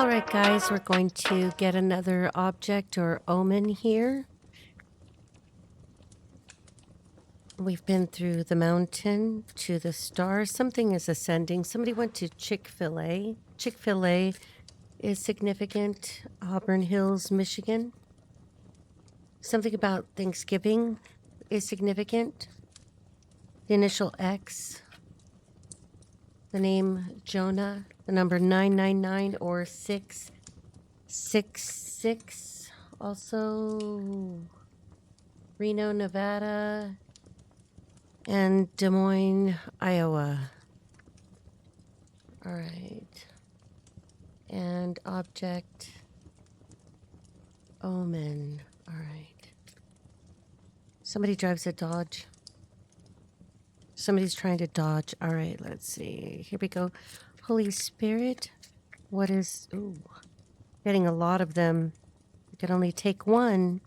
Alright guys, we're going to get another object or omen here. We've been through the mountain to the stars. Something is ascending. Somebody went to Chick-fil-A. Chick-fil-A is significant. Auburn Hills, Michigan. Something about Thanksgiving is significant. The initial X. The name Jonah. The number 999 or 666. Also Reno, Nevada. And Des Moines, Iowa. All right. And object Omen. All right. Somebody drives a Dodge. Somebody's trying to dodge. All right, let's see. Here we go. Holy Spirit. What is... Ooh. Getting a lot of them. You can only take one.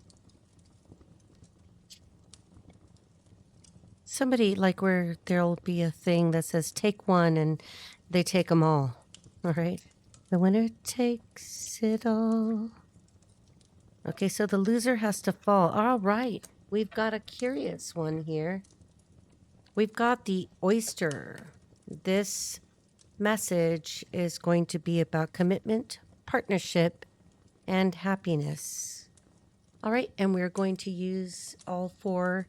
Somebody, like where there'll be a thing that says take one and they take them all. All right. The winner takes it all. Okay, so the loser has to fall. All right. We've got a curious one here. We've got the Oyster. This message is going to be about commitment, partnership, and happiness. All right, and we're going to use all four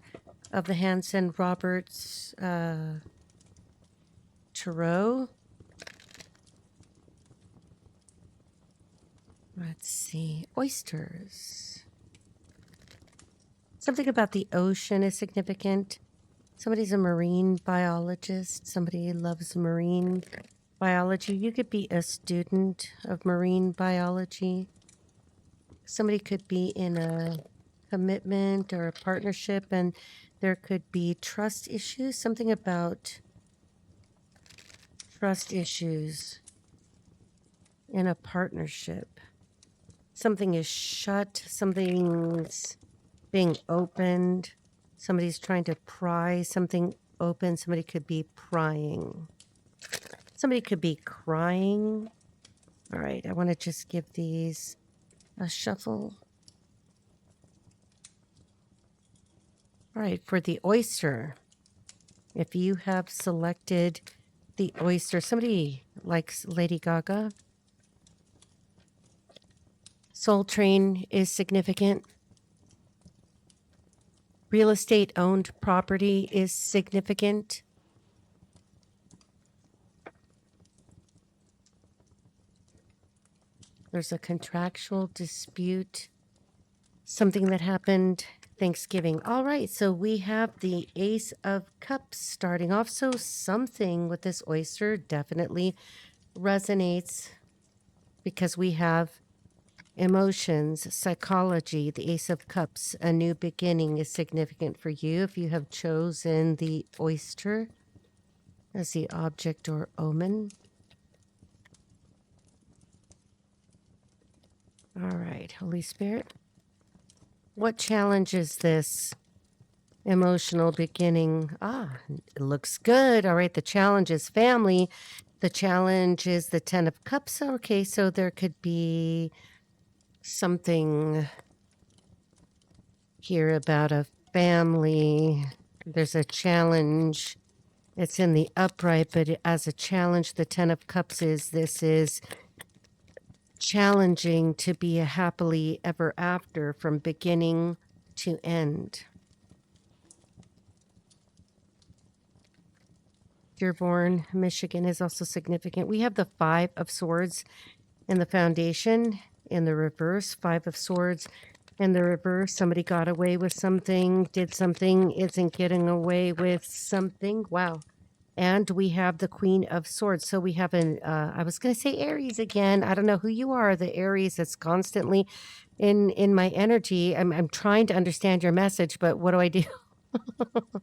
of the Hanson Roberts Tarot. Let's see. Oysters. Something about the ocean is significant. Somebody's a marine biologist. Somebody loves marine biology. You could be a student of marine biology. Somebody could be in a commitment or a partnership, and there could be trust issues. Something about trust issues in a partnership. Something is shut. Something's being opened. Somebody's trying to pry something open. Somebody could be prying. Somebody could be crying. All right, I want to just give these a shuffle. All right, for the Oyster, if you have selected the Oyster, somebody likes Lady Gaga. Soul Train is significant. Real estate owned property is significant. There's a contractual dispute. Something that happened Thanksgiving. All right, so we have the Ace of Cups starting off. So something with this Oyster definitely resonates because we have emotions, psychology, the Ace of Cups. A new beginning is significant for you if you have chosen the Oyster as the object or omen. All right, Holy Spirit. What challenges this emotional beginning? It looks good. All right, the challenge is family. The challenge is the 10 of Cups. Okay, so there could be something here about a family. There's a challenge. It's in the upright, but as a challenge, the 10 of Cups this is challenging to be a happily ever after from beginning to end. Dearborn, Michigan is also significant. We have the 5 of Swords in the foundation in the reverse. 5 of Swords in the reverse. Somebody got away with something, did something, isn't getting away with something. Wow. And we have the Queen of Swords. So we have I was going to say Aries again. I don't know who you are, the Aries that's constantly in my energy. I'm trying to understand your message, but what do I do? All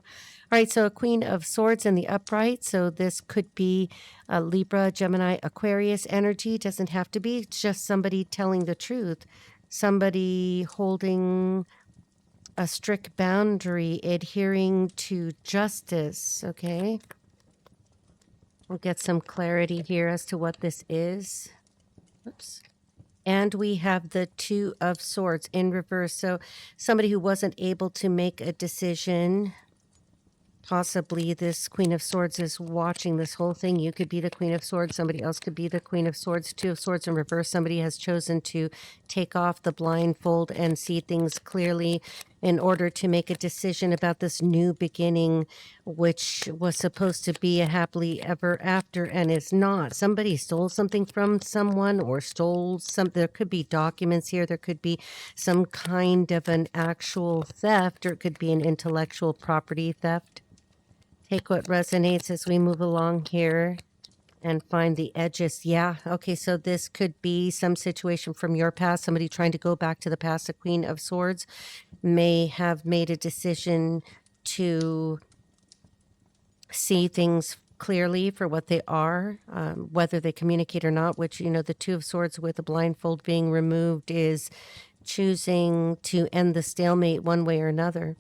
right, so a Queen of Swords in the upright. So this could be a Libra, Gemini, Aquarius energy. Doesn't have to be. It's just somebody telling the truth. Somebody holding a strict boundary, adhering to justice, okay? We'll get some clarity here as to what this is. Oops. And we have the Two of Swords in reverse. So somebody who wasn't able to make a decision. Possibly this Queen of Swords is watching this whole thing. You could be the Queen of Swords. Somebody else could be the Queen of Swords. Two of Swords in reverse. Somebody has chosen to take off the blindfold and see things clearly in order to make a decision about this new beginning, which was supposed to be a happily ever after and is not. Somebody stole something from someone or stole some. There could be documents here. There could be some kind of an actual theft, or it could be an intellectual property theft. Take what resonates as we move along here and find the edges. Yeah. Okay. So this could be some situation from your past. Somebody trying to go back to the past. The Queen of Swords may have made a decision to see things clearly for what they are, whether they communicate or not, which, the Two of Swords with the blindfold being removed is choosing to end the stalemate one way or another.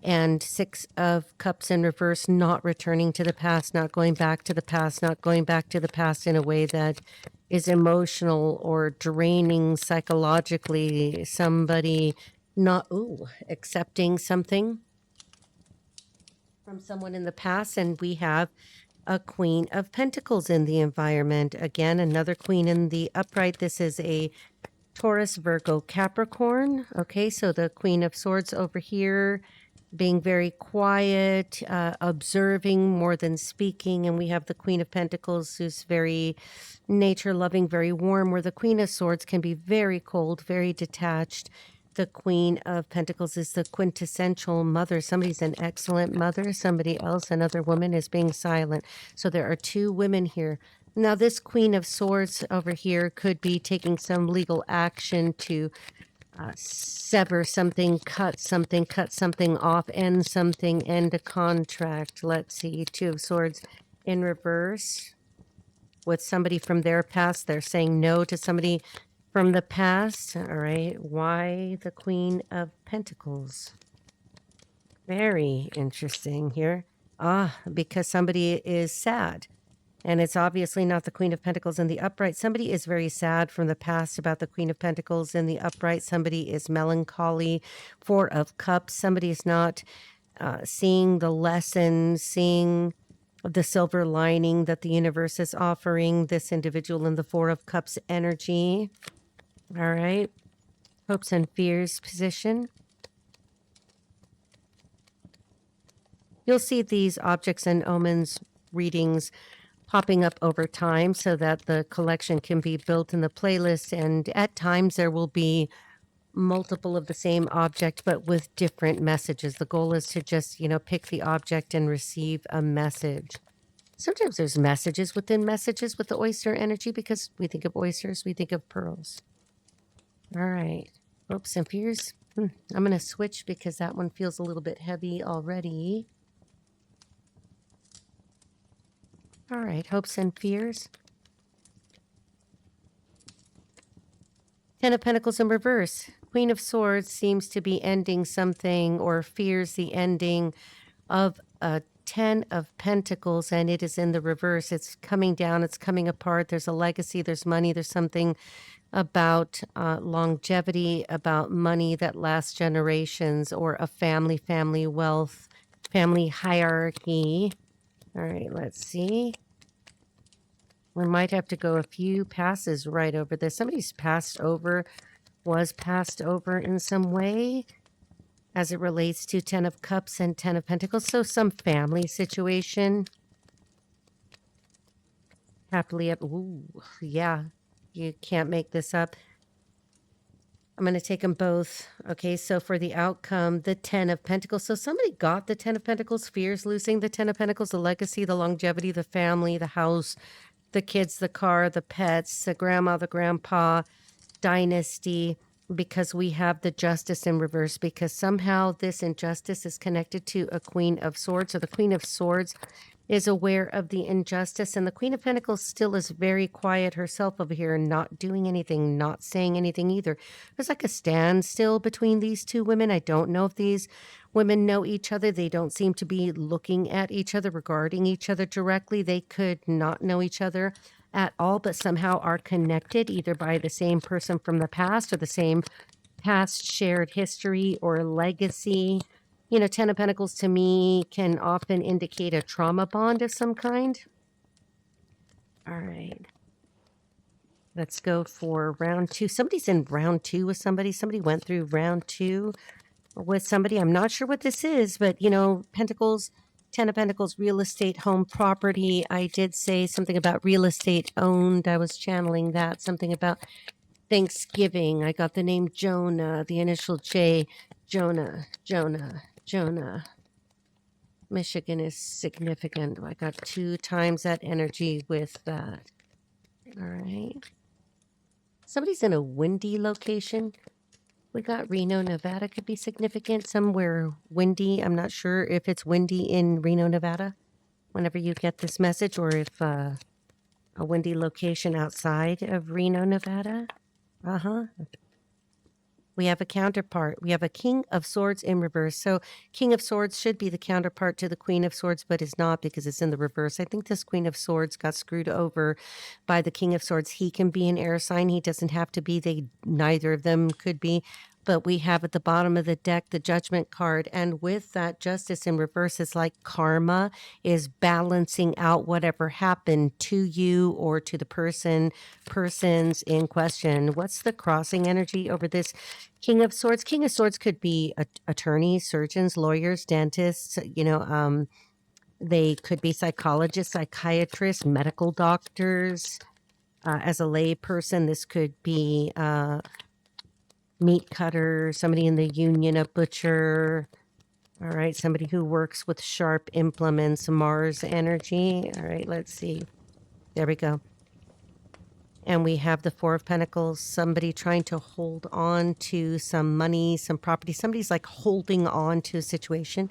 And Six of Cups in reverse, not returning to the past, not going back to the past, not going back to the past in a way that is emotional or draining psychologically. Somebody not accepting something from someone in the past. And we have a Queen of Pentacles in the environment. Again, another Queen in the upright. This is a Taurus, Virgo, Capricorn. Okay, so the Queen of Swords over here being very quiet, observing more than speaking. And we have the Queen of Pentacles, who's very nature loving, very warm, where the Queen of Swords can be very cold, very detached. The Queen of Pentacles is the quintessential mother. Somebody's an excellent mother. Somebody else, another woman, is being silent. So there are two women here. Now, this Queen of Swords over here could be taking some legal action to sever something, cut something off, end something, end a contract. Let's see, Two of Swords in reverse with somebody from their past. They're saying no to somebody from the past. All right. Why the Queen of Pentacles? Very interesting here. Because somebody is sad. And it's obviously not the Queen of Pentacles in the upright. Somebody is very sad from the past about the Queen of Pentacles in the upright. Somebody is melancholy. Four of Cups. Somebody is not seeing the lesson, seeing the silver lining that the universe is offering this individual in the Four of Cups energy. All right. Hopes and fears position. You'll see these objects and omens readings popping up over time so that the collection can be built in the playlist. And at times there will be multiple of the same object, but with different messages. The goal is to just, pick the object and receive a message. Sometimes there's messages within messages with the oyster energy, because we think of oysters, we think of pearls. All right. Hopes and fears. I'm going to switch because that one feels a little bit heavy already. All right, hopes and fears. Ten of Pentacles in reverse. Queen of Swords seems to be ending something or fears the ending of a Ten of Pentacles, and it is in the reverse. It's coming down, it's coming apart. There's a legacy, there's money, there's something about longevity, about money that lasts generations, or a family wealth, family hierarchy. All right, let's see. We might have to go a few passes right over this. Somebody's was passed over in some way as it relates to Ten of Cups and Ten of Pentacles. So some family situation. Happily up. Ooh, yeah, you can't make this up. I'm going to take them both. Okay, so for the outcome, the Ten of Pentacles. So somebody got the Ten of Pentacles, fears losing the Ten of Pentacles, the legacy, the longevity, the family, the house, the kids, the car, the pets, the grandma, the grandpa, dynasty, because we have the Justice in reverse, because somehow this injustice is connected to a Queen of Swords. So the Queen of Swords is aware of the injustice, and the Queen of Pentacles still is very quiet herself over here, not doing anything, not saying anything either. There's like a standstill between these two women. I don't know if these women know each other. They don't seem to be looking at each other, regarding each other directly. They could not know each other at all, but somehow are connected either by the same person from the past or the same past shared history or legacy. You know, Ten of Pentacles to me can often indicate a trauma bond of some kind. All right. Let's go for round 2. Somebody's in round 2 with somebody. Somebody went through round 2 with somebody. I'm not sure what this is, but, you know, Pentacles, Ten of Pentacles, real estate, home, property. I did say something about real estate owned. I was channeling that. Something about Thanksgiving. I got the name Jonah, the initial J. Jonah. Michigan is significant. I got 2 times that energy with that. All right. Somebody's in a windy location. We got Reno, Nevada could be significant. Somewhere windy. I'm not sure if it's windy in Reno, Nevada, whenever you get this message, or if a windy location outside of Reno, Nevada. We have a counterpart. We have a King of Swords in reverse. So King of Swords should be the counterpart to the Queen of Swords, but is not because it's in the reverse. I think this Queen of Swords got screwed over by the King of Swords. He can be an air sign. He doesn't have to be. Neither of them could be. But we have at the bottom of the deck the Judgment card. And with that Justice in reverse, it's like karma is balancing out whatever happened to you or to the persons in question. What's the crossing energy over this King of Swords? King of Swords could be attorneys, surgeons, lawyers, dentists, they could be psychologists, psychiatrists, medical doctors. As a lay person, this could be meat cutter, somebody in the union, a butcher. All right, somebody who works with sharp implements, Mars energy. All right, let's see. There we go. And we have the Four of Pentacles, somebody trying to hold on to some money, some property. Somebody's like holding on to a situation.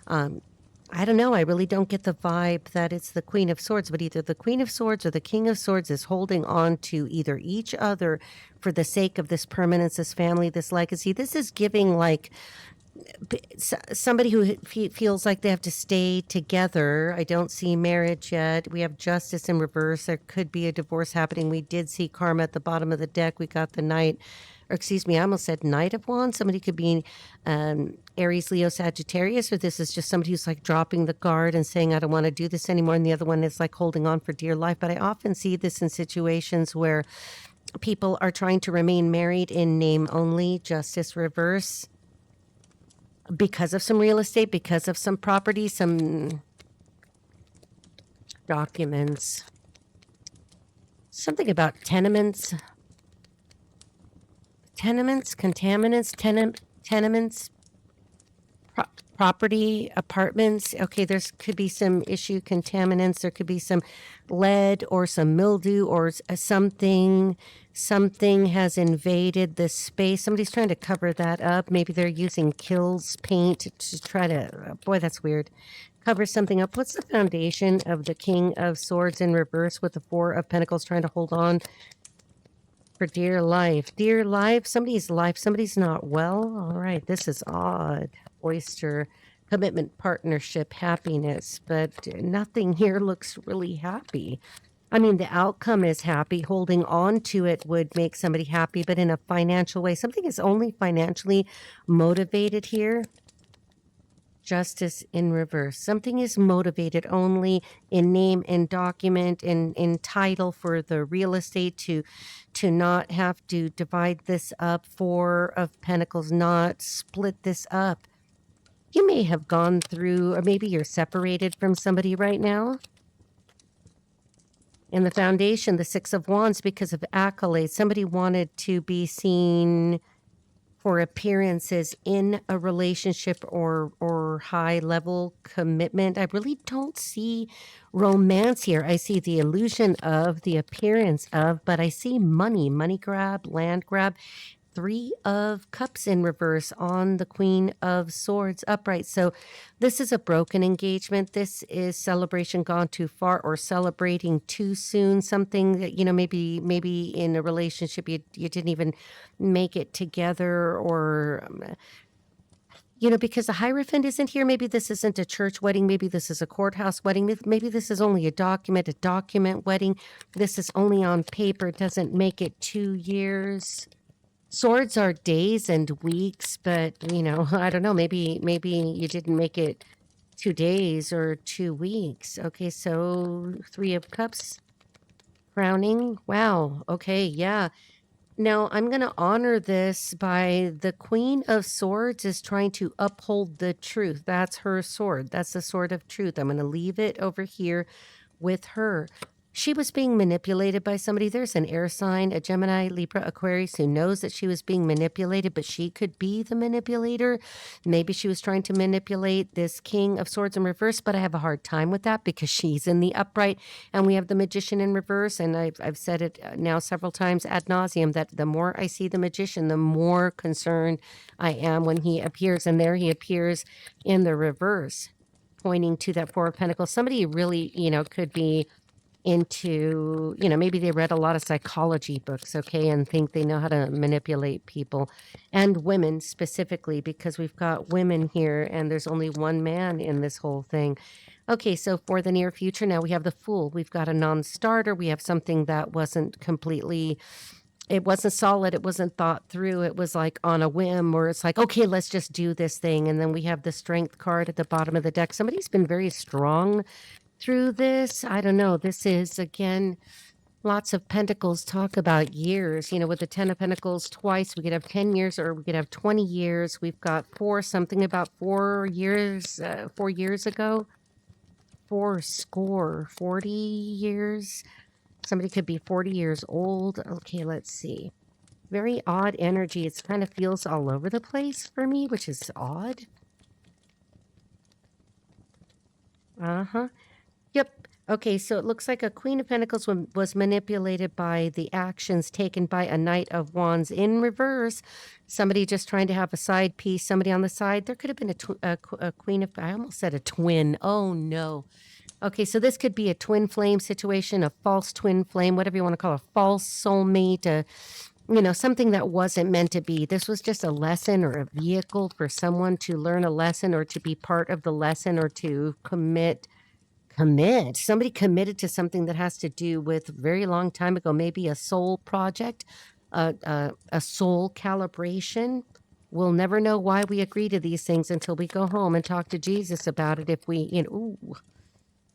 I don't know. I really don't get the vibe that it's the Queen of Swords, but either the Queen of Swords or the King of Swords is holding on to either each other for the sake of this permanence, this family, this legacy. This is giving like somebody who feels like they have to stay together. I don't see marriage yet. We have Justice in reverse. There could be a divorce happening. We did see karma at the bottom of the deck. We got the Knight, or excuse me, I almost said Knight of Wands. Somebody could be Aries, Leo, Sagittarius, or this is just somebody who's like dropping the guard and saying, I don't want to do this anymore. And the other one is like holding on for dear life. But I often see this in situations where people are trying to remain married in name only. Justice reverse. Because of some real estate, because of some property, some documents. Something about tenements. Contaminants, tenements, property, apartments. Okay, there could be some issue, contaminants. There could be some lead or some mildew or something. Something has invaded this space. Somebody's trying to cover that up. Maybe they're using Kills paint to try to, boy, that's weird. Cover something up. What's the foundation of the King of Swords in reverse with the Four of Pentacles trying to hold on for dear life? Dear life, somebody's not well. All right, this is odd. Oyster, commitment, partnership, happiness, but nothing here looks really happy. I mean, the outcome is happy. Holding on to it would make somebody happy, but in a financial way. Something is only financially motivated here. Justice in reverse. Something is motivated only in name and document, in title for the real estate to not have to divide this up. Four of Pentacles, not split this up. You may have gone through, or maybe you're separated from somebody right now. In the foundation, the Six of Wands, because of accolades. Somebody wanted to be seen for appearances in a relationship or high level commitment. I really don't see romance here. I see the illusion of, the appearance of, but I see money grab, land grab. Three of Cups in reverse on the Queen of Swords upright. So this is a broken engagement. This is celebration gone too far or celebrating too soon. Something that, maybe in a relationship you didn't even make it together, or Because the Hierophant isn't here. Maybe this isn't a church wedding. Maybe this is a courthouse wedding. Maybe this is only a document wedding. This is only on paper. It doesn't make it 2 years. Swords are days and weeks, but I don't know. Maybe you didn't make it 2 days or 2 weeks. Okay, so Three of Cups, crowning. Wow. Okay, yeah. Now, I'm going to honor this by the Queen of Swords is trying to uphold the truth. That's her sword. That's the sword of truth. I'm going to leave it over here with her. She was being manipulated by somebody. There's an air sign, a Gemini, Libra, Aquarius, who knows that she was being manipulated, but she could be the manipulator. Maybe she was trying to manipulate this King of Swords in reverse, but I have a hard time with that because she's in the upright and we have the Magician in reverse. And I've said it now several times ad nauseum that the more I see the Magician, the more concerned I am when he appears. And there he appears in the reverse, pointing to that Four of Pentacles. Somebody really, could be into, maybe they read a lot of psychology books, okay, and think they know how to manipulate people and women specifically, because we've got women here and there's only one man in this whole thing. Okay, so for the near future, now we have the Fool. We've got a non-starter. We have something that wasn't completely, it wasn't solid. It wasn't thought through. It was like on a whim, or it's like, okay, let's just do this thing. And then we have the Strength card at the bottom of the deck. Somebody's been very strong through this. I don't know. This is, again, lots of pentacles talk about years. With the 10 of Pentacles twice, we could have 10 years or we could have 20 years. We've got something about 4 years, 4 years ago. 40 years. Somebody could be 40 years old. Okay, let's see. Very odd energy. It kind of feels all over the place for me, which is odd. Uh-huh. Yep. Okay, so it looks like a Queen of Pentacles was manipulated by the actions taken by a Knight of Wands in reverse. Somebody just trying to have a side piece, somebody on the side. There could have been a Queen of, I almost said a twin. Oh, no. Okay, so this could be a twin flame situation, a false twin flame, whatever you want to call it, a false soulmate, something that wasn't meant to be. This was just a lesson or a vehicle for someone to learn a lesson or to be part of the lesson or to commit. Somebody committed to something that has to do with a very long time ago, maybe a soul project, a soul calibration. We'll never know why we agree to these things until we go home and talk to Jesus about it. If we,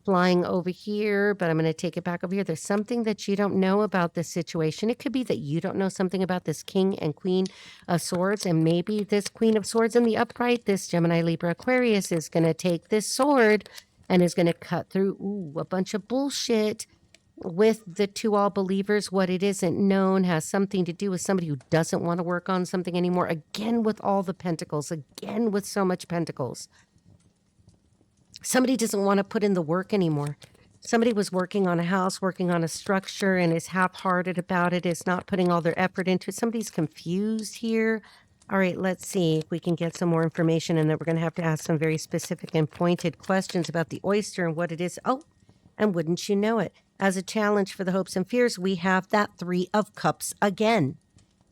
flying over here, but I'm going to take it back over here. There's something that you don't know about this situation. It could be that you don't know something about this King and Queen of Swords, and maybe this Queen of Swords in the upright, this Gemini, Libra, Aquarius, is going to take this sword and is going to cut through a bunch of bullshit with the two all believers. What it isn't known has something to do with somebody who doesn't want to work on something anymore. Again, with all the pentacles, again, with so much pentacles. Somebody doesn't want to put in the work anymore. Somebody was working on a house, working on a structure, and is half-hearted about it, is not putting all their effort into it. Somebody's confused here. All right, let's see if we can get some more information, and then we're going to have to ask some very specific and pointed questions about the oyster and what it is. Oh, and wouldn't you know it, as a challenge for the hopes and fears, we have that Three of Cups again.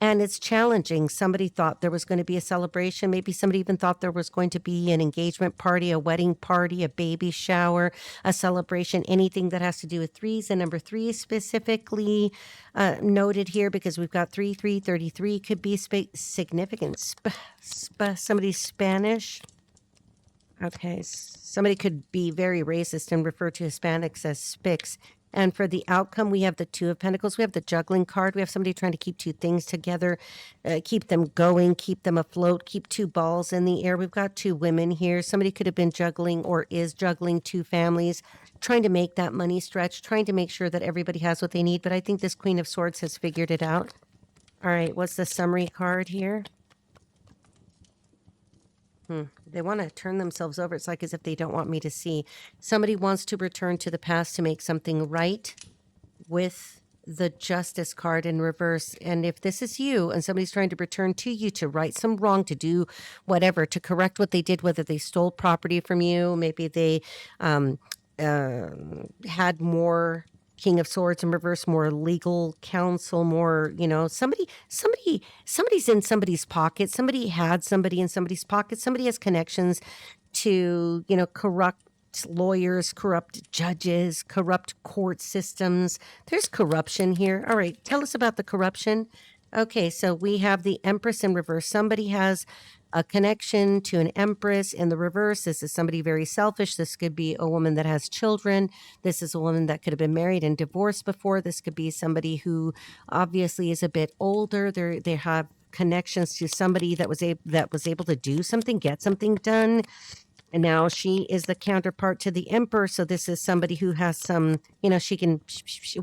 And it's challenging. Somebody thought there was going to be a celebration. Maybe somebody even thought there was going to be an engagement party, a wedding party, a baby shower, a celebration, anything that has to do with threes. And number 3 is specifically noted here because we've got 3333 could be significant. Somebody's Spanish. Okay, somebody could be very racist and refer to Hispanics as spics. And for the outcome, we have the Two of Pentacles. We have the juggling card. We have somebody trying to keep two things together, keep them going, keep them afloat, keep two balls in the air. We've got two women here. Somebody could have been juggling or is juggling two families, trying to make that money stretch, trying to make sure that everybody has what they need. But I think this Queen of Swords has figured it out. All right, what's the summary card here? They want to turn themselves over. It's like as if they don't want me to see. Somebody wants to return to the past to make something right with the Justice card in reverse. And if this is you and somebody's trying to return to you to right some wrong, to do whatever, to correct what they did, whether they stole property from you, maybe they had more King of Swords in reverse, more legal counsel, more, somebody's in somebody's pocket. Somebody had somebody in somebody's pocket. Somebody has connections to, corrupt lawyers, corrupt judges, corrupt court systems. There's corruption here. All right, tell us about the corruption. Okay, so we have the Empress in reverse. Somebody has a connection to an Empress in the reverse. This is somebody very selfish. This could be a woman that has children. This is a woman that could have been married and divorced before. This could be somebody who obviously is a bit older. They have connections to somebody that was able to do something, get something done. And now she is the counterpart to the Emperor. So this is somebody who has some, she can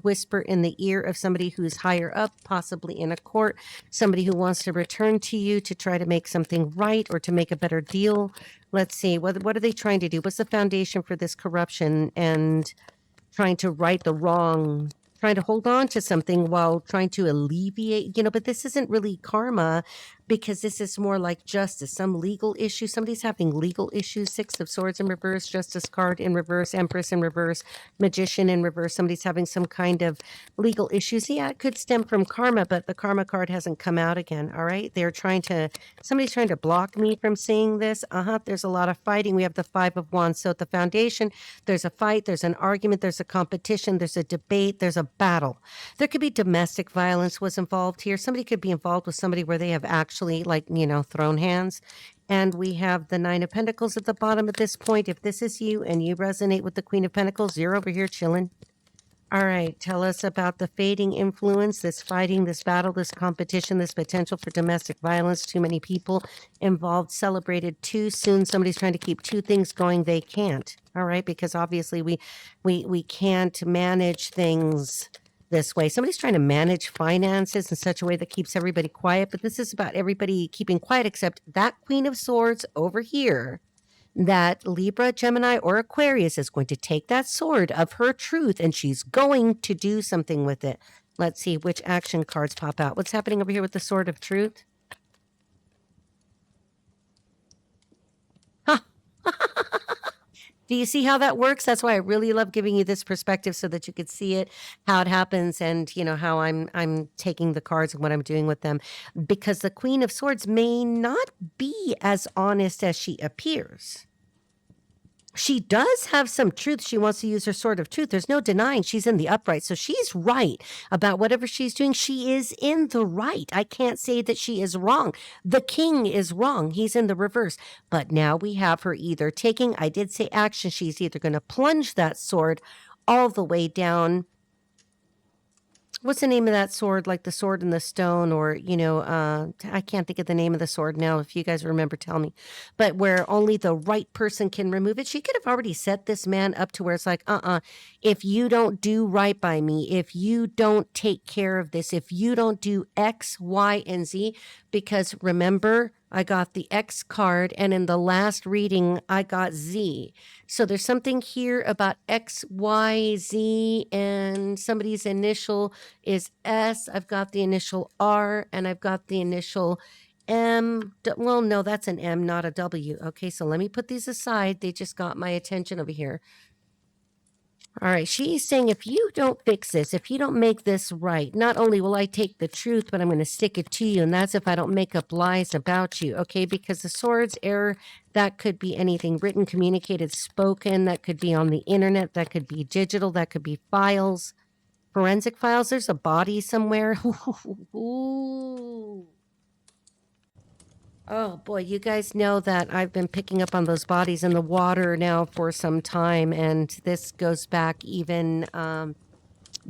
whisper in the ear of somebody who's higher up, possibly in a court, somebody who wants to return to you to try to make something right or to make a better deal. Let's see, what are they trying to do? What's the foundation for this corruption and trying to right the wrong, trying to hold on to something while trying to alleviate, but this isn't really karma because this is more like justice, some legal issue. Somebody's having legal issues. Six of Swords in reverse, Justice card in reverse, Empress in reverse, Magician in reverse. Somebody's having some kind of legal issues. Yeah, it could stem from karma, but the karma card hasn't come out again. All right. Somebody's trying to block me from seeing this. There's a lot of fighting. We have the Five of Wands. So at the foundation, there's a fight, there's an argument, there's a competition, there's a debate, there's a battle. There could be domestic violence was involved here. Somebody could be involved with somebody where they have actually thrown hands. And we have the Nine of Pentacles at the bottom at this point. If this is you and you resonate with the Queen of Pentacles, you're over here chilling. All right, tell us about the fading influence, this fighting, this battle, this competition, this potential for domestic violence. Too many people involved, celebrated too soon. Somebody's trying to keep two things going. They can't. All right, because obviously we can't manage things this way. Somebody's trying to manage finances in such a way that keeps everybody quiet, but this is about everybody keeping quiet except that Queen of Swords over here. That Libra, Gemini, or Aquarius is going to take that sword of her truth and she's going to do something with it. Let's see which action cards pop out. What's happening over here with the sword of truth? Huh. Do you see how that works? That's why I really love giving you this perspective so that you could see it, how it happens, and how I'm taking the cards and what I'm doing with them. Because the Queen of Swords may not be as honest as she appears. She does have some truth. She wants to use her sword of truth. There's no denying she's in the upright. So she's right about whatever she's doing. She is in the right. I can't say that she is wrong. The king is wrong. He's in the reverse. But now we have her either taking, I did say action, she's either going to plunge that sword all the way down. What's the name of that sword? Like the sword in the stone, or, I can't think of the name of the sword now. If you guys remember, tell me. But where only the right person can remove it. She could have already set this man up to where it's like, if you don't do right by me, if you don't take care of this, if you don't do X, Y, and Z, because remember, I got the X card, and in the last reading, I got Z. So there's something here about X, Y, Z, and somebody's initial is S. I've got the initial R, and I've got the initial M. Well, no, that's an M, not a W. Okay, so let me put these aside. They just got my attention over here. All right, she's saying if you don't fix this, if you don't make this right, not only will I take the truth, but I'm going to stick it to you. And that's if I don't make up lies about you, okay? Because the sword's error, that could be anything written, communicated, spoken. That could be on the internet. That could be digital. That could be files, forensic files. There's a body somewhere. Ooh. Oh boy, you guys know that I've been picking up on those bodies in the water now for some time, and this goes back even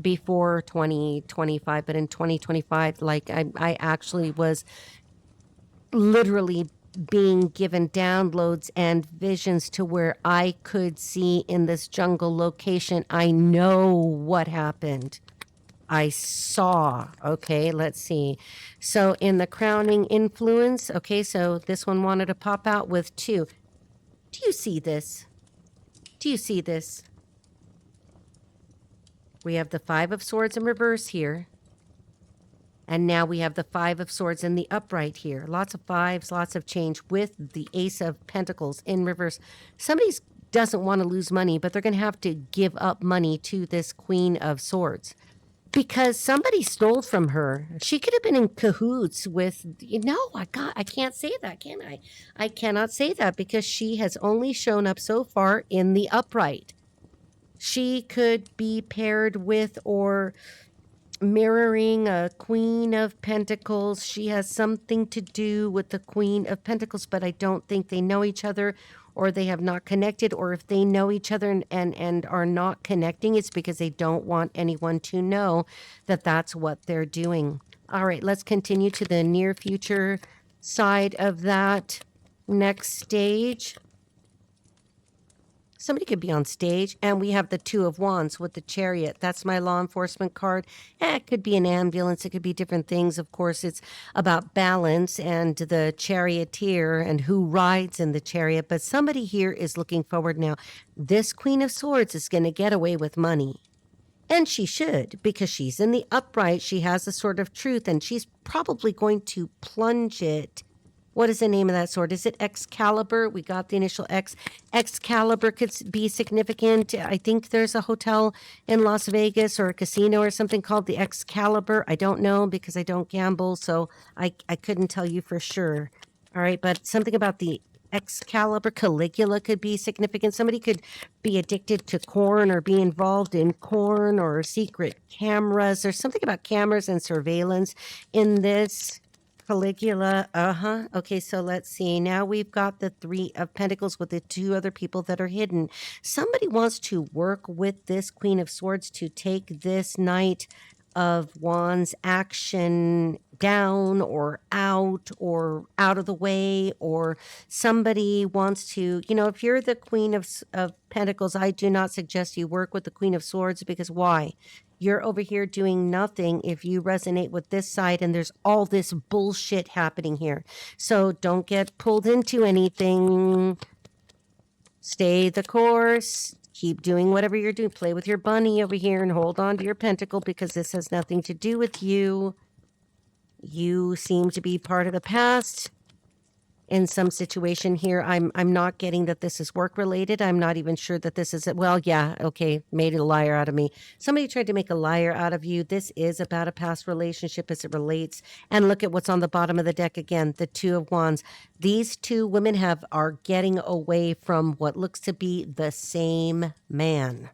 before 2025, but in 2025, like I actually was literally being given downloads and visions to where I could see in this jungle location. I know what happened. I saw. Okay, let's see. So in the crowning influence, okay, so this one wanted to pop out with 2. Do you see this? Do you see this? We have the 5 of Swords in reverse here. And now we have the 5 of Swords in the upright here. Lots of 5s, lots of change with the Ace of Pentacles in reverse. Somebody's doesn't want to lose money, but they're going to have to give up money to this Queen of Swords because somebody stole from her. She could have been in cahoots with, I can't say that, can I? I cannot say that because she has only shown up so far in the upright. She could be paired with or mirroring a Queen of Pentacles. She has something to do with the Queen of Pentacles, but I don't think they know each other or they have not connected, or if they know each other and are not connecting, it's because they don't want anyone to know that that's what they're doing. All right, let's continue to the near future side of that next stage. Somebody could be on stage, and we have the Two of Wands with the Chariot. That's my law enforcement card. It could be an ambulance. It could be different things. Of course, it's about balance and the charioteer and who rides in the chariot. But somebody here is looking forward now. This Queen of Swords is going to get away with money. And she should, because she's in the upright. She has a sword of truth, and she's probably going to plunge it. What is the name of that sword? Is it Excalibur? We got the initial X. Excalibur could be significant. I think there's a hotel in Las Vegas or a casino or something called the Excalibur. I don't know because I don't gamble, so I couldn't tell you for sure. All right, but something about the Excalibur, Caligula could be significant. Somebody could be addicted to corn or be involved in corn or secret cameras. There's something about cameras and surveillance in this. Caligula, Okay, so let's see. Now we've got the Three of Pentacles with the two other people that are hidden. Somebody wants to work with this Queen of Swords to take this Knight of Wands action down or out of the way, or somebody wants to, if you're the Queen of Pentacles, I do not suggest you work with the Queen of Swords because why? You're over here doing nothing if you resonate with this side, and there's all this bullshit happening here. So don't get pulled into anything. Stay the course. Keep doing whatever you're doing. Play with your bunny over here and hold on to your pentacle because this has nothing to do with you. You seem to be part of the past. In some situation here, I'm not getting that this is work related. I'm not even sure that this is it. Well, yeah, okay, made a liar out of me. Somebody tried to make a liar out of you. This is about a past relationship as it relates. And look at what's on the bottom of the deck again, the Two of Wands. These two women are getting away from what looks to be the same man.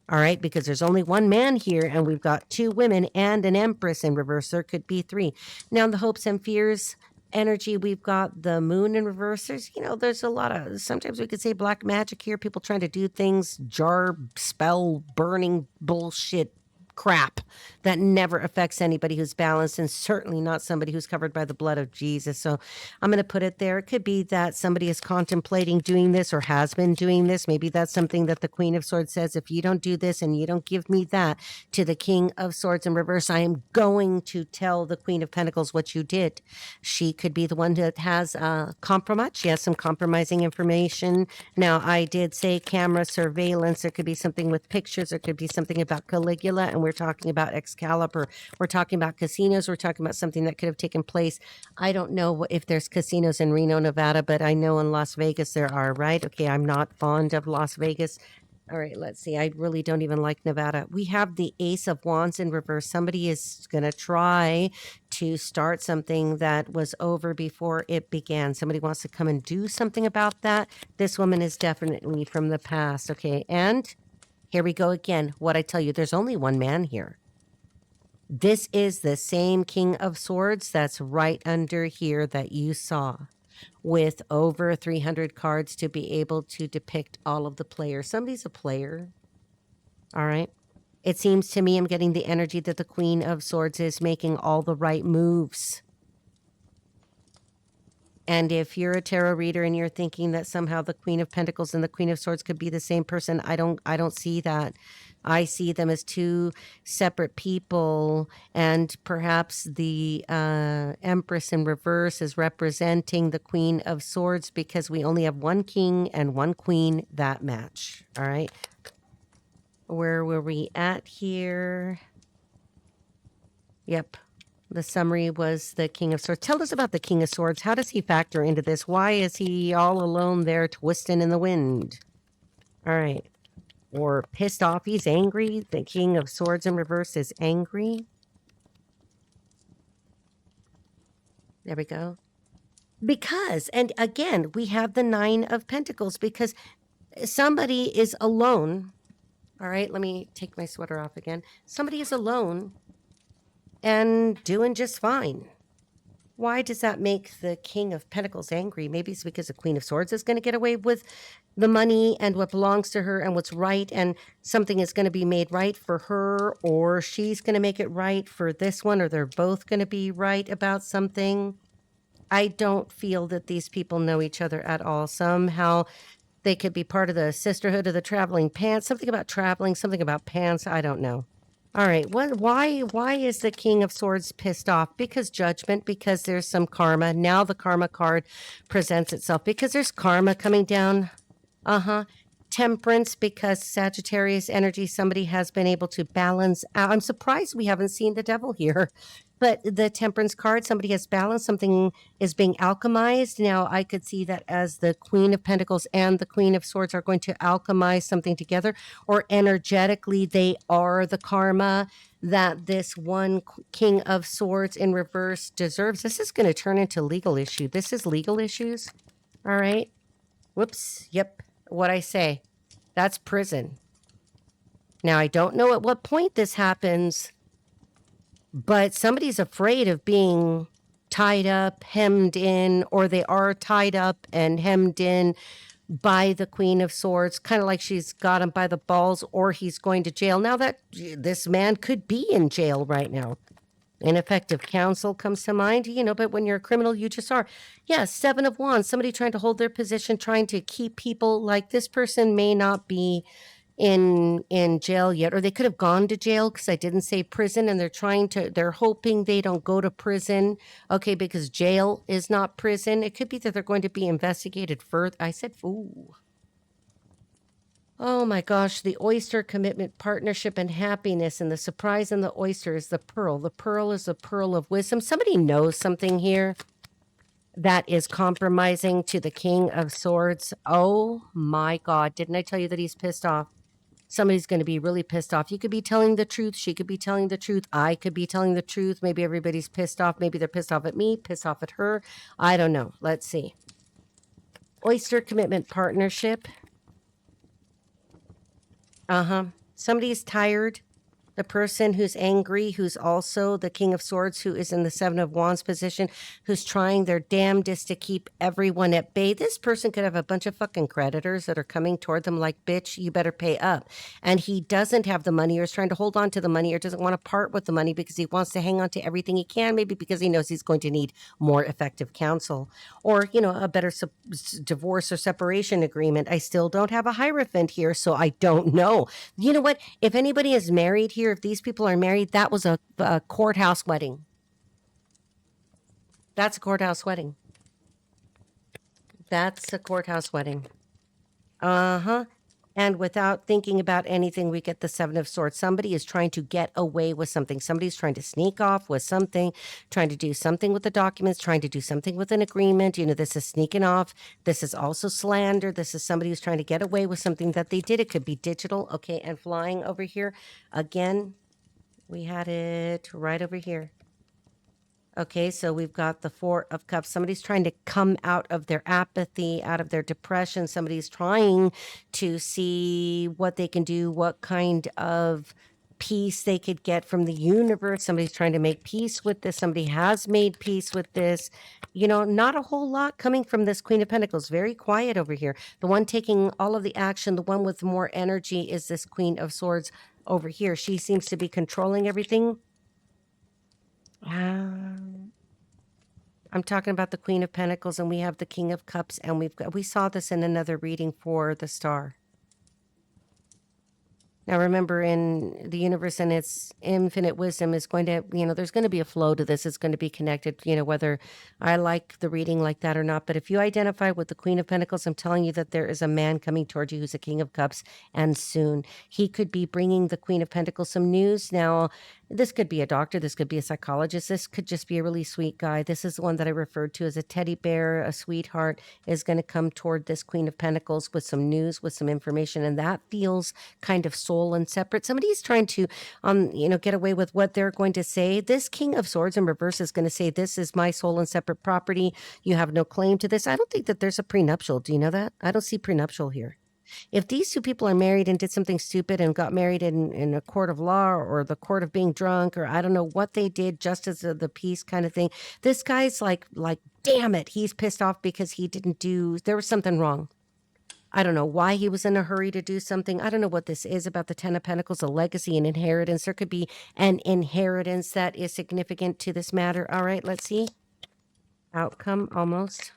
All right, because there's only one man here, and we've got two women and an Empress in reverse. There could be three. Now, in the hopes and fears energy, we've got the Moon in reverse. There's a lot of, sometimes we could say black magic here, people trying to do things, jar, spell, burning bullshit crap that never affects anybody who's balanced, and certainly not somebody who's covered by the blood of Jesus. So I'm going to put it there. It could be that somebody is contemplating doing this or has been doing this. Maybe that's something that the Queen of Swords says, if you don't do this and you don't give me that to the King of Swords in reverse, I am going to tell the Queen of Pentacles what you did. She could be the one that has compromise. She has some compromising information. Now, I did say camera surveillance. There could be something with pictures. There could be something about Caligula, and we're talking about Excalibur. We're talking about casinos. We're talking about something that could have taken place. I don't know if there's casinos in Reno, Nevada, but I know in Las Vegas there are, right? Okay, I'm not fond of Las Vegas. All right, let's see. I really don't even like Nevada. We have the Ace of Wands in reverse. Somebody is going to try to start something that was over before it began. Somebody wants to come and do something about that. This woman is definitely from the past. Okay, and here we go again. What I tell you, there's only one man here. This is the same King of Swords that's right under here that you saw, with over 300 cards to be able to depict all of the players. Somebody's a player. All right. It seems to me I'm getting the energy that the Queen of Swords is making all the right moves. And if you're a tarot reader and you're thinking that somehow the Queen of Pentacles and the Queen of Swords could be the same person, I don't see that. I see them as two separate people, and perhaps the Empress in reverse is representing the Queen of Swords because we only have one king and one queen that match. All right. Where were we at here? Yep. The summary was the King of Swords. Tell us about the King of Swords. How does he factor into this? Why is he all alone there twisting in the wind? All right. Or pissed off. He's angry. The King of Swords in reverse is angry. There we go. Because, and again, we have the Nine of Pentacles because somebody is alone. All right, let me take my sweater off again. Somebody is alone and doing just fine. Why does that make the King of Pentacles angry? Maybe it's because the Queen of Swords is going to get away with the money and what belongs to her and what's right, and something is going to be made right for her, or she's going to make it right for this one, or they're both going to be right about something. I don't feel that these people know each other at all. Somehow they could be part of the sisterhood of the traveling pants. Something about traveling, something about pants. I don't know. All right. Why is the King of Swords pissed off? Because judgment, because there's some karma. Now the karma card presents itself because there's karma coming down. Temperance, because Sagittarius energy, somebody has been able to balance out. I'm surprised we haven't seen the devil here. But the Temperance card, somebody has balanced, something is being alchemized. Now, I could see that as the Queen of Pentacles and the Queen of Swords are going to alchemize something together, or energetically, they are the karma that this one King of Swords in reverse deserves. This is going to turn into legal issue. This is legal issues. All right. Whoops. Yep. What I say. That's prison. Now, I don't know at what point this happens, but somebody's afraid of being tied up, hemmed in, or they are tied up and hemmed in by the Queen of Swords, kind of like she's got him by the balls, or he's going to jail. Now that this man could be in jail right now. Ineffective counsel comes to mind, but when you're a criminal, you just are. Yeah, Seven of Wands, somebody trying to hold their position, trying to keep people, like this person may not be in jail yet, or they could have gone to jail because I didn't say prison, and they're hoping they don't go to prison. Okay, because jail is not prison. It could be that they're going to be investigated further. I said, ooh. Oh my gosh, the oyster, commitment, partnership, and happiness. And the surprise in the oyster is the pearl. The pearl is the pearl of wisdom. Somebody knows something here that is compromising to the King of Swords. Oh my God. Didn't I tell you that he's pissed off? Somebody's going to be really pissed off. You could be telling the truth. She could be telling the truth. I could be telling the truth. Maybe everybody's pissed off. Maybe they're pissed off at me, pissed off at her. I don't know. Let's see. Oyster, commitment, partnership. Somebody's tired. The person who's angry, who's also the King of Swords, who is in the Seven of Wands position, who's trying their damnedest to keep everyone at bay. This person could have a bunch of fucking creditors that are coming toward them like, bitch, you better pay up. And he doesn't have the money, or is trying to hold on to the money, or doesn't want to part with the money because he wants to hang on to everything he can, maybe because he knows he's going to need more effective counsel, or, a better divorce or separation agreement. I still don't have a Hierophant here, so I don't know. You know what? If anybody is married here, if these people are married, that was a courthouse wedding. That's a courthouse wedding. That's a courthouse wedding. And without thinking about anything, we get the Seven of Swords. Somebody is trying to get away with something. Somebody's trying to sneak off with something, trying to do something with the documents, trying to do something with an agreement. This is sneaking off. This is also slander. This is somebody who's trying to get away with something that they did. It could be digital. Okay, and flying over here. Again, we had it right over here. Okay, so we've got the Four of Cups. Somebody's trying to come out of their apathy, out of their depression. Somebody's trying to see what they can do, what kind of peace they could get from the universe. Somebody's trying to make peace with this. Somebody has made peace with this. Not a whole lot coming from this Queen of Pentacles. Very quiet over here. The one taking all of the action, the one with more energy, is this Queen of Swords over here. She seems to be controlling everything. I'm talking about the Queen of Pentacles, and we have the King of Cups, and we saw this in another reading for the Star. Now, remember, in the universe and its infinite wisdom is going to, there's going to be a flow to this. It's going to be connected, whether I like the reading like that or not. But if you identify with the Queen of Pentacles, I'm telling you that there is a man coming toward you who's a King of Cups, and soon. He could be bringing the Queen of Pentacles some news. Now, This could be a doctor. This could be a psychologist. This could just be a really sweet guy. This is the one that I referred to as a teddy bear, a sweetheart, is going to come toward this Queen of Pentacles with some news, with some information. And that feels kind of soul and separate. Somebody's trying to, get away with what they're going to say. This King of Swords in reverse is going to say, this is my soul and separate property. You have no claim to this. I don't think that there's a prenuptial. Do you know that? I don't see prenuptial here. If these two people are married and did something stupid and got married in a court of law or the court of being drunk, or I don't know what they did, justice of the peace kind of thing, this guy's like, damn it, he's pissed off because there was something wrong. I don't know why he was in a hurry to do something. I don't know what this is about the Ten of Pentacles, a legacy and inheritance. There could be an inheritance that is significant to this matter. All right, let's see. Outcome, almost.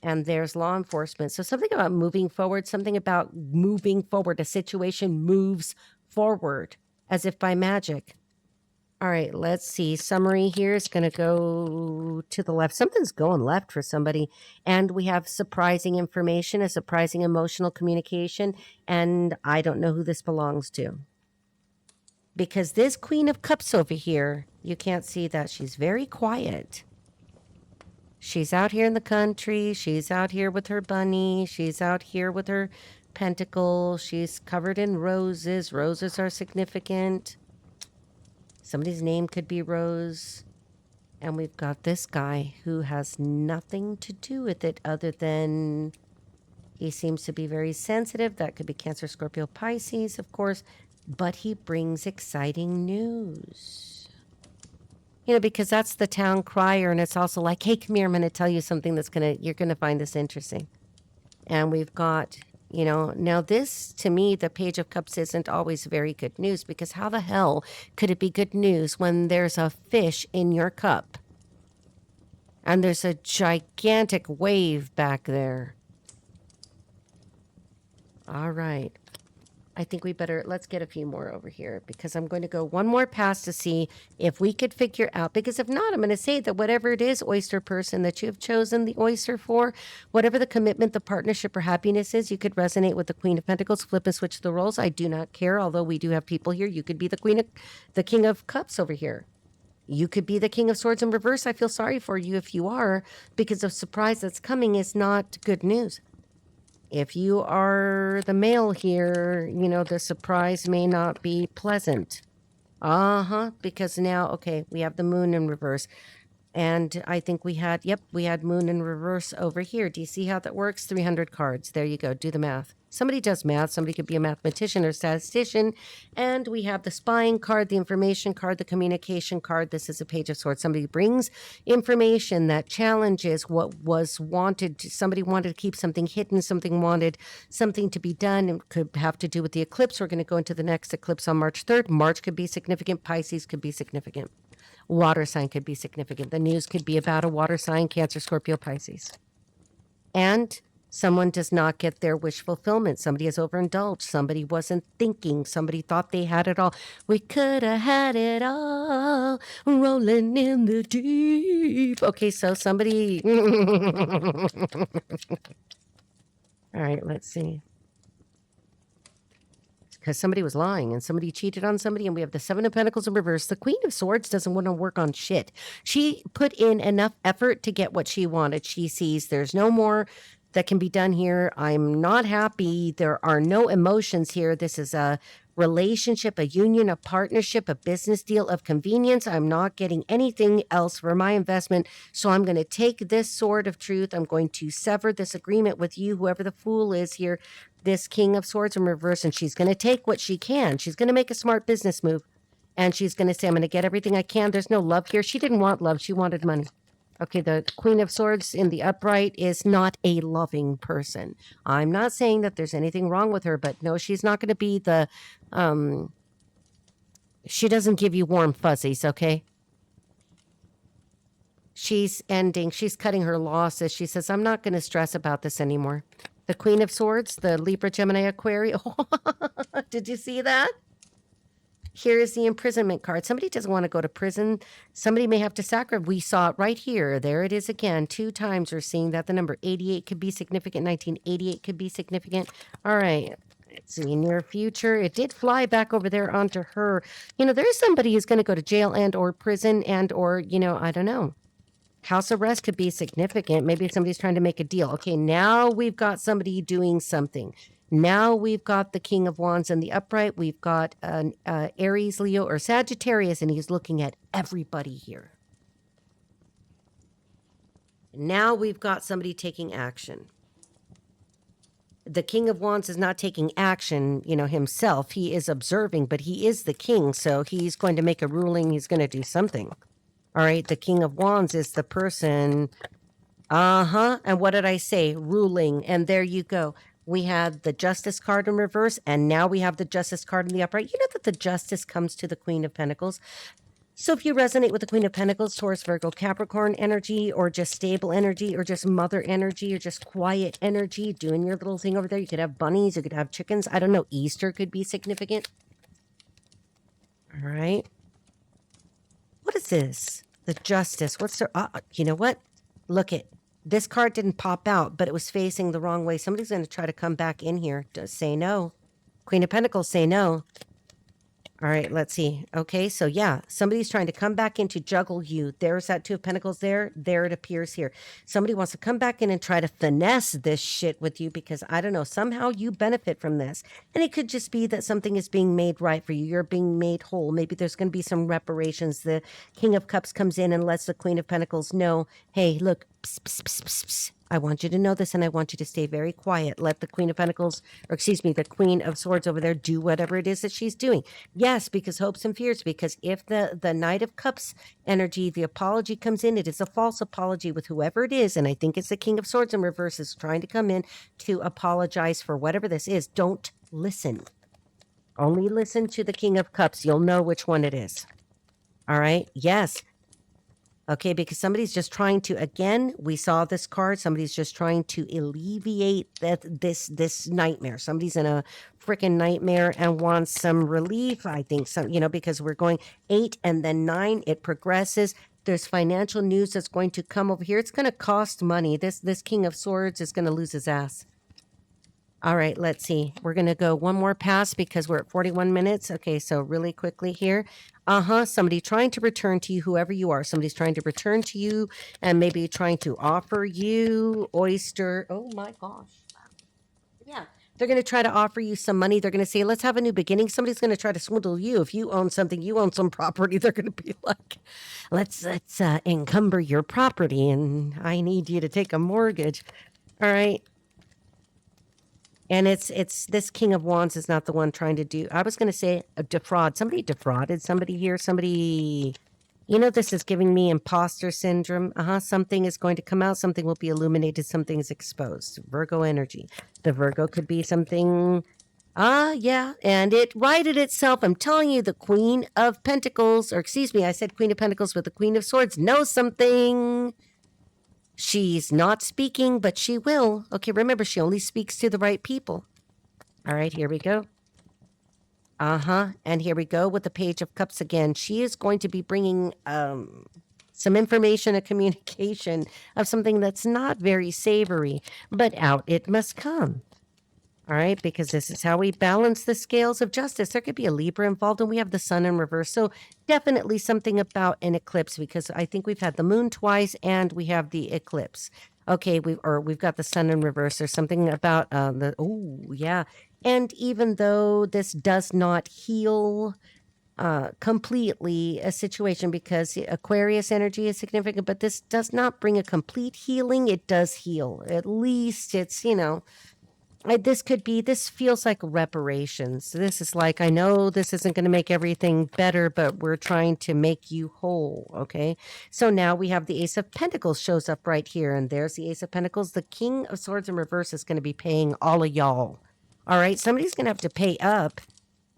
And there's law enforcement. So something about moving forward, a situation moves forward as if by magic. All right, let's see. Summary here is going to go to the left. Something's going left for somebody. And we have surprising information, a surprising emotional communication. And I don't know who this belongs to. Because this Queen of Cups over here, you can't see that. She's very quiet. She's out here in the country. She's out here with her bunny. She's out here with her pentacle. She's covered in roses. Roses are significant. Somebody's name could be Rose. And we've got this guy who has nothing to do with it other than he seems to be very sensitive. That could be Cancer, Scorpio, Pisces, of course. But he brings exciting news. Because that's the town crier, and it's also like, hey, come here, I'm going to tell you something you're going to find this interesting. And we've got, now this, to me, the Page of Cups isn't always very good news, because how the hell could it be good news when there's a fish in your cup? And there's a gigantic wave back there. All right. I think let's get a few more over here, because I'm going to go one more pass to see if we could figure out, because if not, I'm going to say that whatever it is, Oyster person, that you have chosen the Oyster for, whatever the commitment, the partnership, or happiness is, you could resonate with the Queen of Pentacles, flip and switch the roles. I do not care, although we do have people here. You could be the King of Cups over here. You could be the King of Swords in reverse. I feel sorry for you if you are, because the surprise that's coming is not good news. If you are the male here, the surprise may not be pleasant. Because now, okay, we have the Moon in reverse. And I think we had Moon in reverse over here. Do you see how that works? 300 cards. There you go. Do the math. Somebody does math. Somebody could be a mathematician or statistician. And we have the spying card, the information card, the communication card. This is a Page of Swords. Somebody brings information that challenges what was wanted. Somebody wanted to keep something hidden. Something wanted something to be done. It could have to do with the eclipse. We're going to go into the next eclipse on March 3rd. March could be significant. Pisces could be significant. Water sign could be significant. The news could be about a water sign, Cancer, Scorpio, Pisces. And someone does not get their wish fulfillment. Somebody has overindulged. Somebody wasn't thinking. Somebody thought they had it all. We could have had it all rolling in the deep. Okay, so somebody... All right, let's see. Because somebody was lying and somebody cheated on somebody, and we have the Seven of Pentacles in reverse. The Queen of Swords doesn't want to work on shit. She put in enough effort to get what she wanted. She sees there's no more that can be done here. I'm not happy. There are no emotions here. This is a relationship, a union, a partnership, a business deal of convenience. I'm not getting anything else for my investment. So I'm going to take this sword of truth. I'm going to sever this agreement with you, whoever the fool is here, this King of Swords in reverse. And she's going to take what she can. She's going to make a smart business move. And she's going to say, I'm going to get everything I can. There's no love here. She didn't want love. She wanted money. Okay, the Queen of Swords in the upright is not a loving person. I'm not saying that there's anything wrong with her, but no, she's not going to be the, she doesn't give you warm fuzzies, okay? She's cutting her losses. She says, I'm not going to stress about this anymore. The Queen of Swords, the Libra, Gemini, Aquarius. Did you see that? Here is the imprisonment card. Somebody doesn't want to go to prison. Somebody may have to sacrifice. We saw it right here. There it is again. 2 times we're seeing that the number 88 could be significant. 1988 could be significant. All right. Let's see, near future. It did fly back over there onto her. There's somebody who's going to go to jail and or prison and or, I don't know. House arrest could be significant. Maybe somebody's trying to make a deal. Okay, now we've got somebody doing something. Now we've got the King of Wands in the upright. We've got an Aries, Leo, or Sagittarius, and he's looking at everybody here. Now we've got somebody taking action. The King of Wands is not taking action, himself. He is observing, but he is the king, so he's going to make a ruling. He's going to do something. All right, the King of Wands is the person. And what did I say? Ruling. And there you go. We had the Justice card in reverse, and now we have the Justice card in the upright. You know that the Justice comes to the Queen of Pentacles. So if you resonate with the Queen of Pentacles, Taurus, Virgo, Capricorn energy, or just stable energy, or just mother energy, or just quiet energy, doing your little thing over there. You could have bunnies, you could have chickens. I don't know. Easter could be significant. All right. What is this? The Justice. What's the... you know what? Look it. This card didn't pop out, but it was facing the wrong way. Somebody's going to try to come back in here to say no. Queen of Pentacles, say no. All right, let's see. Okay, so yeah, somebody's trying to come back in to juggle you. There's that Two of Pentacles there. There it appears here. Somebody wants to come back in and try to finesse this shit with you because, I don't know, somehow you benefit from this. And it could just be that something is being made right for you. You're being made whole. Maybe there's going to be some reparations. The King of Cups comes in and lets the Queen of Pentacles know, hey, look, psst, psst, psst, psst, psst. I want you to know this, and I want you to stay very quiet. Let the Queen of Pentacles, or excuse me, the Queen of Swords over there do whatever it is that she's doing. Yes, because hopes and fears, because if the Knight of Cups energy, the apology comes in, it is a false apology with whoever it is, and I think it's the King of Swords in reverse is trying to come in to apologize for whatever this is. Don't listen. Only listen to the King of Cups. You'll know which one it is. All right? Yes. Okay, because somebody's just trying to, again, we saw this card, somebody's just trying to alleviate this nightmare. Somebody's in a freaking nightmare and wants some relief, I think, because we're going 8 and then 9, it progresses. There's financial news that's going to come over here. It's going to cost money. This King of Swords is going to lose his ass. All right, let's see. We're going to go one more pass because we're at 41 minutes. Okay, so really quickly here. Somebody trying to return to you, whoever you are. Somebody's trying to return to you and maybe trying to offer you Oyster. Oh my gosh. Yeah, they're going to try to offer you some money. They're going to say, let's have a new beginning. Somebody's going to try to swindle you. If you own something, you own some property, they're going to be like, let's encumber your property and I need you to take a mortgage. All right. And it's this King of Wands is not the one trying to do, I was going to say a defraud. Somebody defrauded somebody here. Somebody, this is giving me imposter syndrome. Something is going to come out. Something will be illuminated. Something is exposed. Virgo energy. The Virgo could be something, yeah. And it righted itself. I'm telling you, the Queen of Pentacles, or excuse me, I said Queen of Pentacles, but the Queen of Swords knows something. She's not speaking, but she will. Okay, remember, she only speaks to the right people. All right, here we go. And here we go with the Page of Cups again. She is going to be bringing some information, a communication of something that's not very savory, but out it must come. All right, because this is how we balance the scales of justice. There could be a Libra involved, and we have the Sun in reverse. So definitely something about an eclipse, because I think we've had the Moon twice, and we have the eclipse. Okay, we've got the Sun in reverse. There's something about yeah. And even though this does not heal completely a situation, because Aquarius energy is significant, but this does not bring a complete healing. It does heal. At least it's, this feels like reparations. This is like, I know this isn't going to make everything better, but we're trying to make you whole, okay? So now we have the Ace of Pentacles shows up right here, and there's the Ace of Pentacles. The King of Swords in reverse is going to be paying all of y'all, all right? Somebody's going to have to pay up,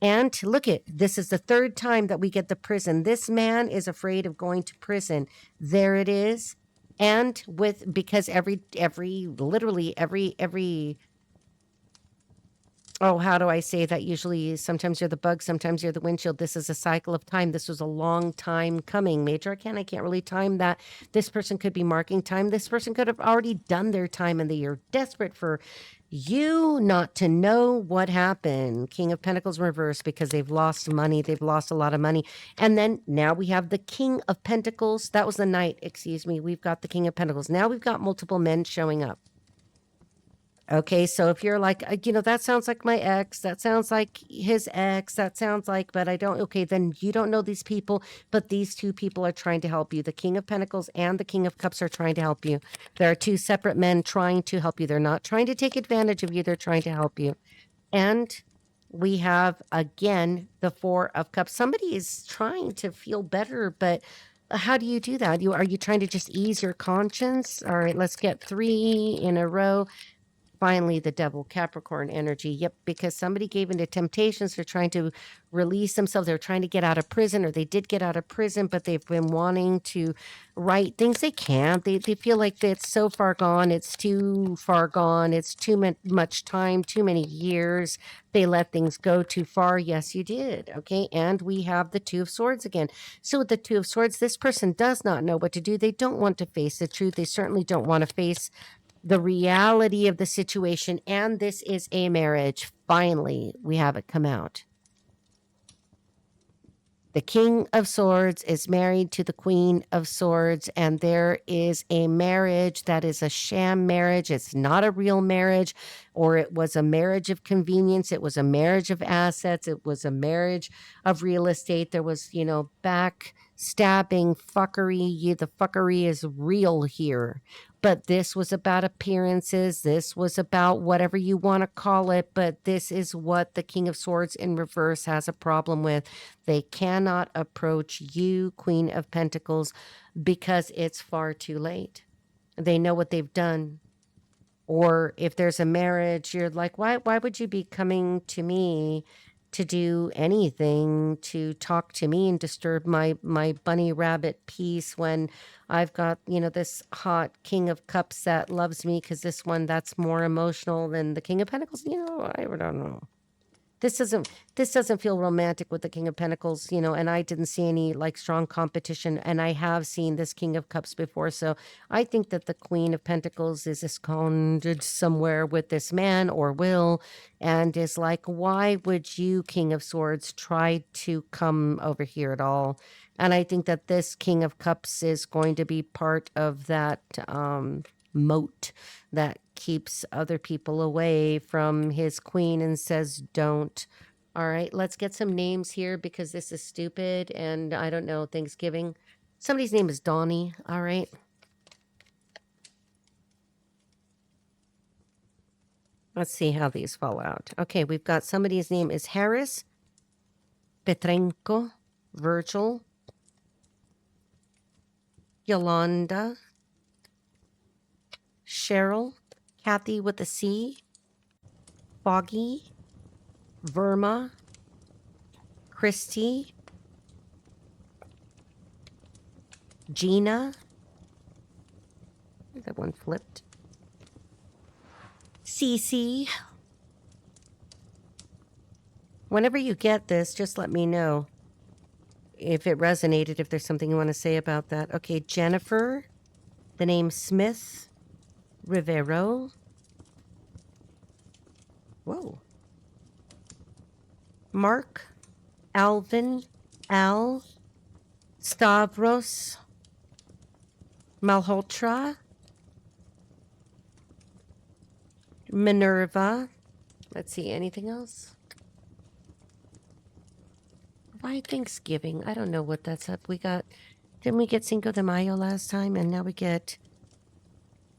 and look at, this is the 3rd time that we get the prison. This man is afraid of going to prison. There it is, and because literally every oh, how do I say that? Usually, sometimes you're the bug, sometimes you're the windshield. This is a cycle of time. This was a long time coming. Major Arcana, I can't really time that. This person could be marking time. This person could have already done their time, and they are desperate for, You not to know what happened. King of Pentacles reverse because they've lost money. They've lost a lot of money. And then now we have the King of Pentacles. That was the Knight, excuse me. We've got the King of Pentacles. Now we've got multiple men showing up. Okay, so if you're like, that sounds like my ex, that sounds like his ex, that sounds like, but I don't, okay, then you don't know these people, but these two people are trying to help you. The King of Pentacles and the King of Cups are trying to help you. There are two separate men trying to help you. They're not trying to take advantage of you, they're trying to help you. And we have, again, the Four of Cups. Somebody is trying to feel better, but how do you do that? Are you trying to just ease your conscience? All right, let's get 3 in a row. Finally, the Devil, Capricorn energy. Yep, because somebody gave into temptations. They're trying to release themselves. They're trying to get out of prison, or they did get out of prison, but they've been wanting to write things they can't. They feel like it's so far gone. It's too far gone. It's too much time, too many years. They let things go too far. Yes, you did. Okay, and we have the Two of Swords again. So with the Two of Swords, this person does not know what to do. They don't want to face the truth. They certainly don't want to face the reality of the situation, and this is a marriage. Finally, we have it come out. The King of Swords is married to the Queen of Swords, and there is a marriage that is a sham marriage. It's not a real marriage, or it was a marriage of convenience. It was a marriage of assets. It was a marriage of real estate. There was, backstabbing, fuckery. The fuckery is real here. But this was about appearances. This was about whatever you want to call it. But this is what the King of Swords in reverse has a problem with. They cannot approach you, Queen of Pentacles, because it's far too late. They know what they've done. Or if there's a marriage, you're like, why would you be coming to me to do anything, to talk to me and disturb my bunny rabbit peace when I've got, this hot King of Cups that loves me, because this one, that's more emotional than the King of Pentacles. I don't know. This doesn't feel romantic with the King of Pentacles, and I didn't see any strong competition, and I have seen this King of Cups before. So I think that the Queen of Pentacles is esconded somewhere with this man, or will, and is like, why would you, King of Swords, try to come over here at all? And I think that this King of Cups is going to be part of that moat that keeps other people away from his queen and says don't. All right, let's get some names here because this is stupid, and I don't know, Thanksgiving. Somebody's name is Donnie. All right. Let's see how these fall out. Okay, we've got somebody's name is Harris, Petrenko, Virgil, Yolanda, Cheryl, Kathy with a C, Foggy, Verma, Christy, Gina. That one flipped. Cece. Whenever you get this, just let me know if it resonated, if there's something you want to say about that. Okay, Jennifer, the name Smith, Rivero. Whoa. Mark, Alvin, Al, Stavros, Malhotra, Minerva. Let's see, anything else? Why Thanksgiving? I don't know what that's up. Didn't we get Cinco de Mayo last time? And now we get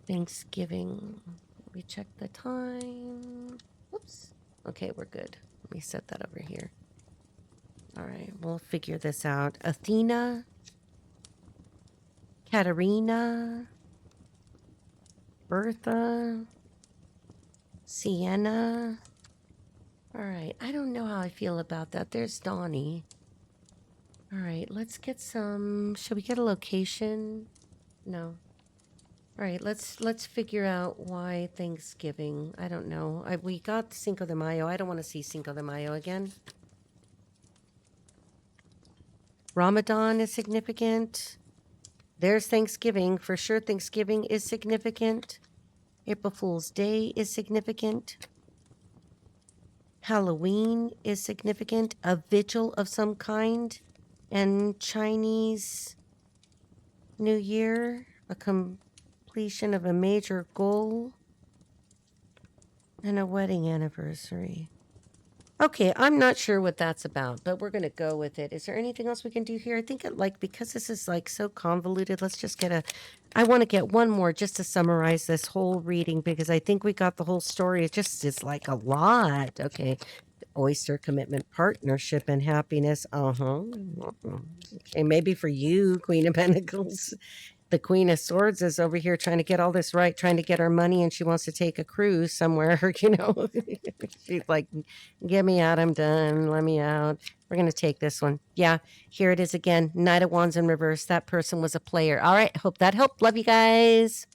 Thanksgiving. Let me check the time. Whoops. Okay, we're good. Let me set that over here. All right, we'll figure this out. Athena, Katerina, Bertha, Sienna. All right, I don't know how I feel about that. There's Donnie. All right, let's get some. Should we get a location? No. All right, let's figure out why Thanksgiving. I don't know. We got Cinco de Mayo. I don't want to see Cinco de Mayo again. Ramadan is significant. There's Thanksgiving. For sure, Thanksgiving is significant. April Fool's Day is significant. Halloween is significant. A vigil of some kind. And Chinese New Year, a completion of a major goal. And a wedding anniversary. Okay, I'm not sure what that's about, but we're going to go with it. Is there anything else we can do here? I think because this is like so convoluted, let's just I want to get one more just to summarize this whole reading because I think we got the whole story. It just is like a lot. Okay. Oyster, commitment, partnership, and happiness. Okay, maybe for you, Queen of Pentacles. The Queen of Swords is over here trying to get all this right, trying to get our money, and she wants to take a cruise somewhere, She's like, get me out, I'm done, let me out. We're going to take this one. Yeah, here it is again. Knight of Wands in reverse. That person was a player. All right, hope that helped. Love you guys.